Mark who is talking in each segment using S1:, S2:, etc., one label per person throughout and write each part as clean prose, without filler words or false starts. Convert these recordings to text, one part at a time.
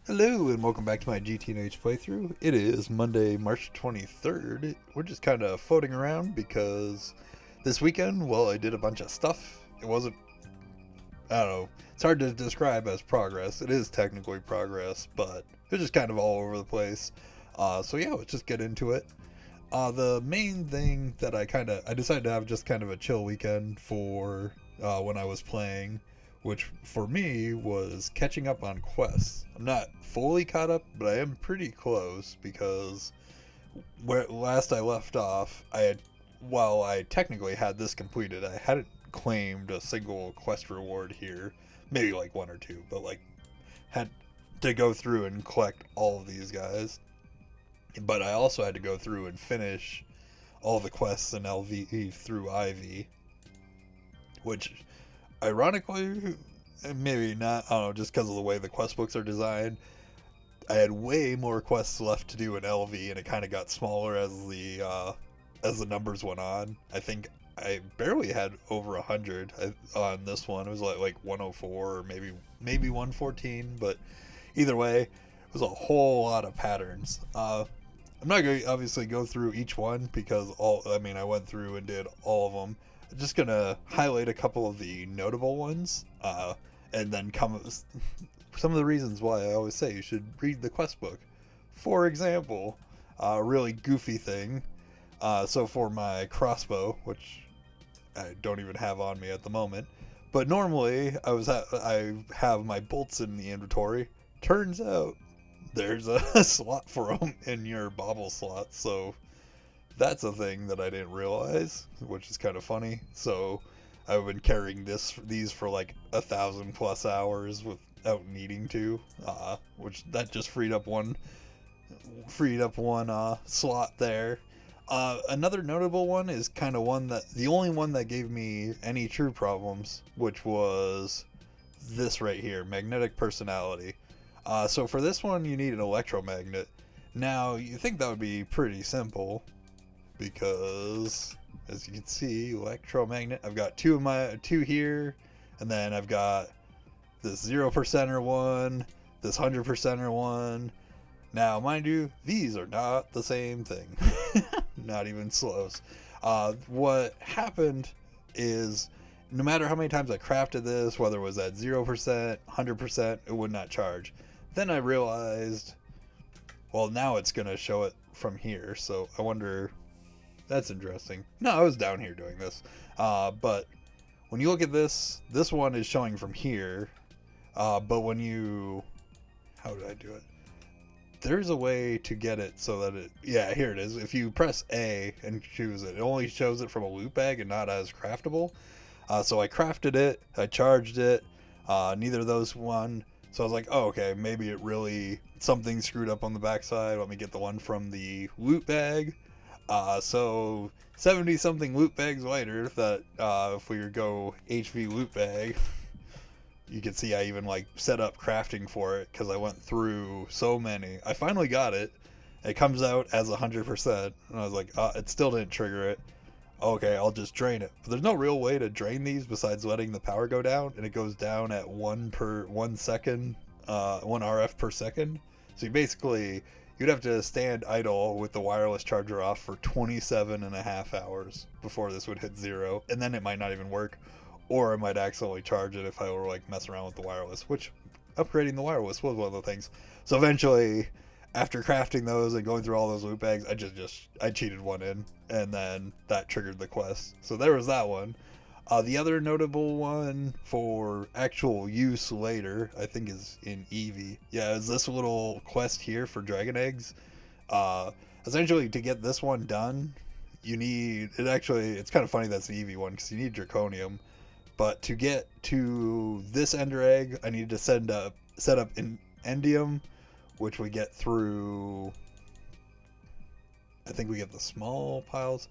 S1: Hello and welcome back to my GTNH playthrough. It is Monday, March 23rd. We're just kind of floating around because this weekend, well, I did a bunch of stuff. It wasn't, I don't know, it's hard to describe as progress. It is technically progress, but it was just kind of all over the place. So yeah, let's just get into it. The main thing that I decided to have just kind of a chill weekend for when I was playing, which for me was catching up on quests. I'm not fully caught up, but I am pretty close because where last I left off, while I technically had this completed, I hadn't claimed a single quest reward here. Maybe like one or two, but like had to go through and collect all of these guys. But I also had to go through and finish all the quests in LV through Ivy, which ironically, maybe not, I don't know, just because of the way the quest books are designed, I had way more quests left to do in LV, and it kind of got smaller as the numbers went on. I think I barely had over 100 on this one. It was like 104 or maybe 114, but either way, it was a whole lot of patterns. I'm not going to obviously go through each one because I went through and did all of them. I'm just going to highlight a couple of the notable ones, and then some of the reasons why I always say you should read the quest book. For example, a really goofy thing. So for my crossbow, which I don't even have on me at the moment, but normally I have my bolts in the inventory. Turns out there's a slot for them in your bauble slot, so that's a thing that I didn't realize, which is kind of funny. So I've been carrying these for like 1,000+ hours without needing to, which that just freed up one slot there. Another notable one is kind of the only one that gave me any true problems, which was this right here, magnetic personality. So for this one, you need an electromagnet. Now, you think that would be pretty simple, because, as you can see, electromagnet, I've got two here, and then I've got this 0%er one, this 100%er one. Now, mind you, these are not the same thing. Not even close. What happened is, no matter how many times I crafted this, whether it was at 0%, 100%, it would not charge. Then I realized, well, now it's going to show it from here, so I wonder, that's interesting. No, I was down here doing this. But when you look at this one is showing from here, but when you, how did I do it? There's a way to get it so that yeah, here it is. If you press A and choose it, it only shows it from a loot bag and not as craftable. So I crafted it, I charged it, neither of those won. So I was like, oh, okay, maybe something screwed up on the backside. Let me get the one from the loot bag. So 70 something loot bags later, that if we go HV loot bag, you can see I even set up crafting for it because I went through so many. I finally got it. It comes out as 100%, and I was like, it still didn't trigger it. Okay, I'll just drain it. But there's no real way to drain these besides letting the power go down, and it goes down at 1 second, 1 RF per second. So you'd have to stand idle with the wireless charger off for 27.5 hours before this would hit 0, and then it might not even work, or I might accidentally charge it if I were mess around with the wireless, which upgrading the wireless was one of the things. So eventually, after crafting those and going through all those loot bags, I cheated one in, and then that triggered the quest. So there was that one. The other notable one for actual use later, I think, is in Eevee. Yeah, is this little quest here for dragon eggs. Essentially, to get this one done, it's kind of funny that's an Eevee one, because you need draconium. But to get to this ender egg, I needed to set up an endium, which we get through, I think we get the small piles.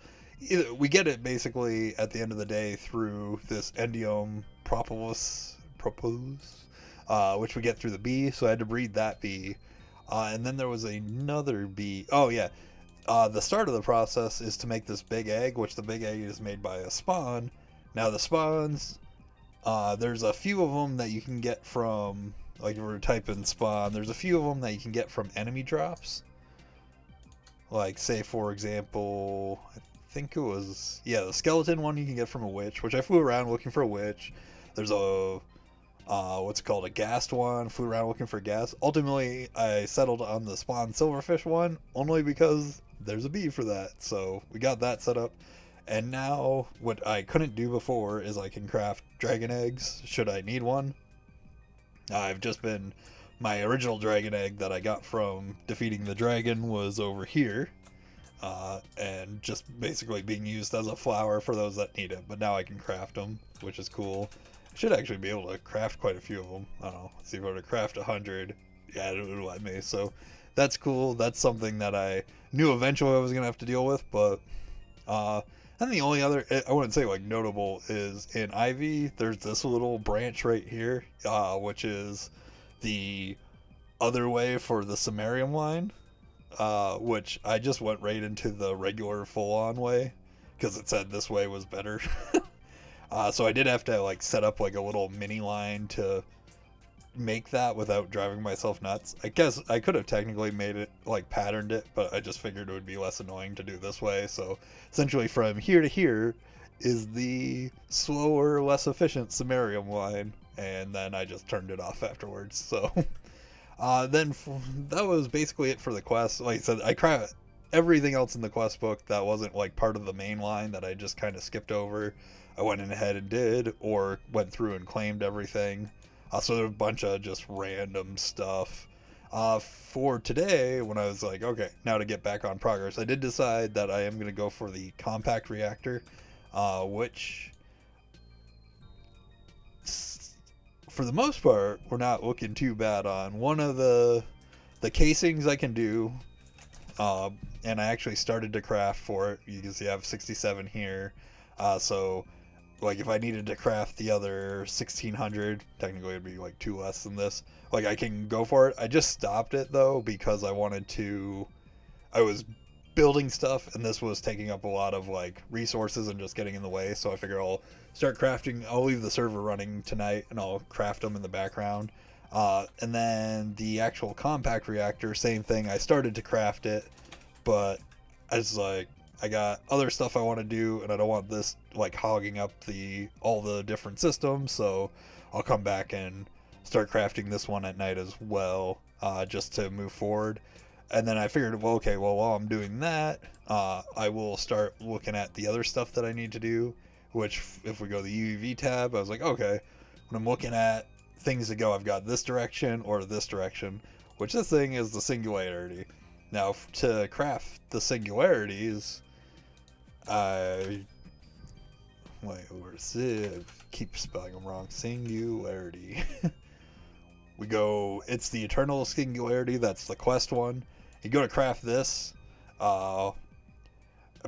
S1: We get it basically at the end of the day through this endium propolis, which we get through the bee. So I had to breed that bee. And then there was another bee. Oh, yeah. The start of the process is to make this big egg, which the big egg is made by a spawn. Now the spawns, there's a few of them that you can get from like if we were to type in spawn, there's a few of them that you can get from enemy drops. Like, say, for example, I think it was, yeah, the skeleton one you can get from a witch, which I flew around looking for a witch. There's a, what's it called, a ghast one, flew around looking for ghast. Ultimately, I settled on the spawn silverfish one, only because there's a bee for that. So we got that set up. And now, what I couldn't do before is I can craft dragon eggs, should I need one. I've just been... My original dragon egg that I got from defeating the dragon was over here. And just basically being used as a flower for those that need it. But now I can craft them, which is cool. I should actually be able to craft quite a few of them. I don't know. Let's see if I were to craft 100. Yeah, it'll let me. So that's cool. That's something that I knew eventually I was going to have to deal with. But... and the only other, I wouldn't say like notable, is in Ivy, there's this little branch right here, which is the other way for the Sumerium line, which I just went right into the regular full-on way, because it said this way was better. So I did have to like set up like a little mini line to make that without driving myself nuts. I guess I could have technically made it, like patterned it, but I just figured it would be less annoying to do this way. So essentially from here to here is the slower, less efficient Sumerium line, and then I just turned it off afterwards. So then that was basically it for the quest. Like I said, I crafted everything else in the quest book that wasn't like part of the main line that I just kind of skipped over. I went in ahead and did, or went through and claimed everything. So there was a bunch of just random stuff. For today, when I was like, okay, now to get back on progress, I did decide that I am going to go for the Compact Reactor, which, for the most part, we're not looking too bad on. One of the casings I can do, and I actually started to craft for it. You can see I have 67 here, so... Like, if I needed to craft the other 1600, technically it'd be, like, 2 less than this. Like, I can go for it. I just stopped it, though, because I wanted to... I was building stuff, and this was taking up a lot of, like, resources and just getting in the way. So I figured I'll start crafting. I'll leave the server running tonight, and I'll craft them in the background. And then the actual Compact Reactor, same thing. I started to craft it, but I was like... I got other stuff I want to do, and I don't want this like hogging up all the different systems, so I'll come back and start crafting this one at night as well, just to move forward. And then I figured, well, okay, well, while I'm doing that, I will start looking at the other stuff that I need to do, which if we go to the UEV tab, I was like, okay, when I'm looking at things to go, I've got this direction or this direction, which this thing is the singularity. Now, to craft the singularities, wait, where's it? Keep spelling them wrong. Singularity. We go, it's the eternal singularity. That's the quest one. You go to craft this. I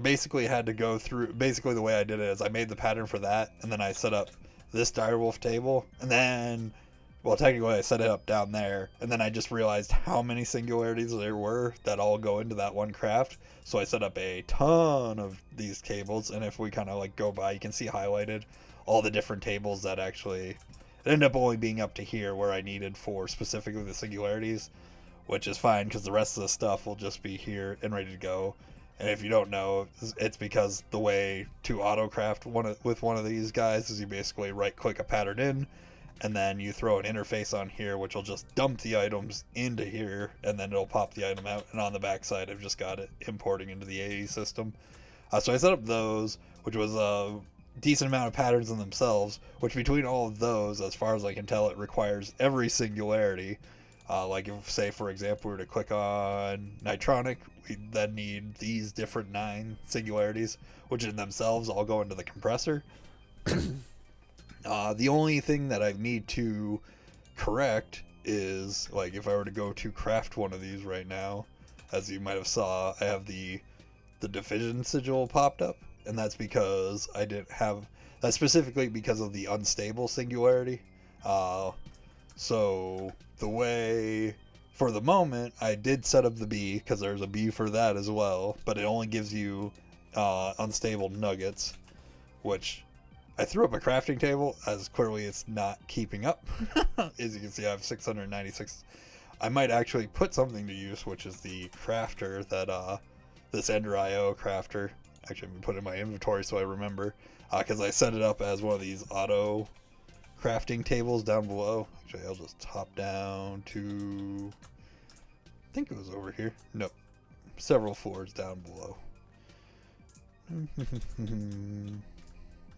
S1: basically had to go through, basically the way I did it is I made the pattern for that, and then I set up this direwolf table, and then, well, technically I set it up down there, and then I just realized how many singularities there were that all go into that one craft. So I set up a ton of these tables, and if we kind of like go by, you can see highlighted all the different tables that actually, it ended up only being up to here where I needed for specifically the singularities, which is fine because the rest of the stuff will just be here and ready to go. And if you don't know, it's because the way to autocraft with one of these guys is you basically right click a pattern in, and then you throw an interface on here, which will just dump the items into here, and then it'll pop the item out. And on the back side, I've just got it importing into the AE system. So I set up those, which was a decent amount of patterns in themselves, which between all of those, as far as I can tell, it requires every singularity. Like if, say, for example, we were to click on Nitronic, we then need these different 9 singularities, which in themselves all go into the compressor. The only thing that I need to correct is, like, if I were to go to craft one of these right now, as you might have saw, I have the division sigil popped up, and that's because I didn't have, that's specifically because of the unstable singularity. So the way, for the moment, I did set up the B, because there's a B for that as well, but it only gives you unstable nuggets, which I threw up a crafting table, as clearly it's not keeping up. As you can see, I have 696. I might actually put something to use, which is the crafter that, this Ender IO crafter. Actually, I'm going to put it in my inventory so I remember. Because I set it up as one of these auto crafting tables down below. Actually, I'll just hop down to... I think it was over here. Nope. Several floors down below.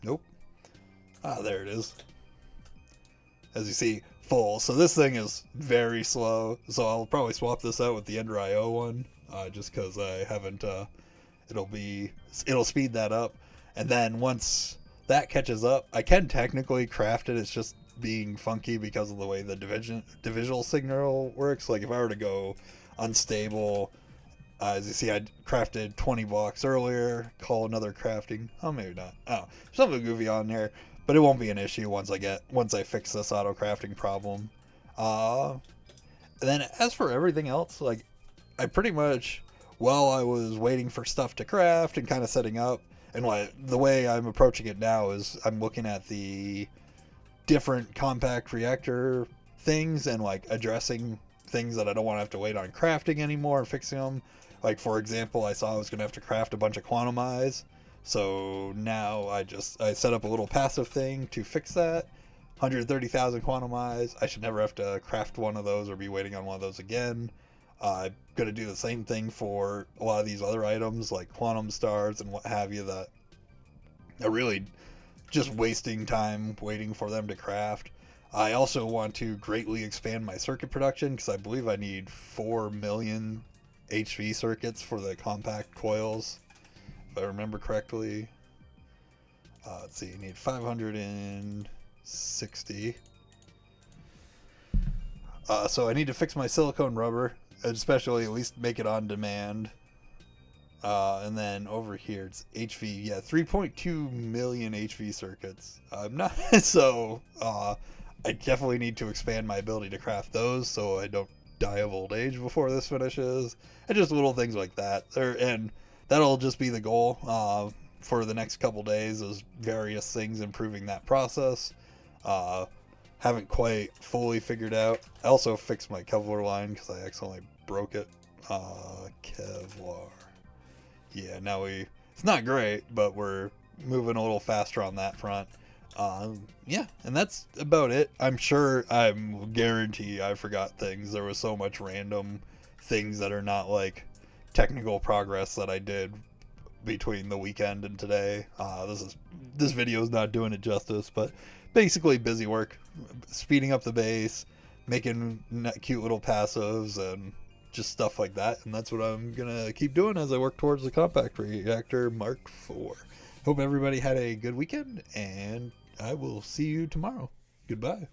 S1: Nope. There it is. As you see, full. So this thing is very slow. So I'll probably swap this out with the Ender IO one, just because I haven't. It'll speed that up, and then once that catches up, I can technically craft it. It's just being funky because of the way the divisional signal works. Like if I were to go unstable. As you see, I crafted 20 blocks earlier. Call another crafting. Oh, maybe not. Oh, something goofy on there, but it won't be an issue once I fix this auto crafting problem. And then as for everything else, like I pretty much, while I was waiting for stuff to craft and kind of setting up, and the way I'm approaching it now is I'm looking at the different compact reactor things and like addressing things that I don't want to have to wait on crafting anymore and fixing them. Like, for example, I saw I was going to have to craft a bunch of quantum eyes. So now I set up a little passive thing to fix that. 130,000 quantum eyes. I should never have to craft one of those or be waiting on one of those again. I'm going to do the same thing for a lot of these other items like quantum stars and what have you that are really just wasting time waiting for them to craft. I also want to greatly expand my circuit production because I believe I need 4 million HV circuits for the compact coils, if I remember correctly. Let's see, you need 560. So I need to fix my silicone rubber, especially at least make it on demand. And then over here it's HV, yeah, 3.2 million HV circuits. I'm not so. I definitely need to expand my ability to craft those so I don't die of old age before this finishes, and just little things like that. And that'll just be the goal for the next couple days, is various things improving that process. Haven't quite fully figured out. I also fixed my Kevlar line because I accidentally broke it. Kevlar. Yeah, now it's not great, but we're moving a little faster on that front. Yeah, and that's about it. I'm guarantee I forgot things. There was so much random things that are not like technical progress that I did between the weekend and today. This video is not doing it justice, but basically busy work, speeding up the base, making cute little passives, and just stuff like that. And that's what I'm gonna keep doing as I work towards the Compact Reactor Mark IV. Hope everybody had a good weekend, and I will see you tomorrow. Goodbye.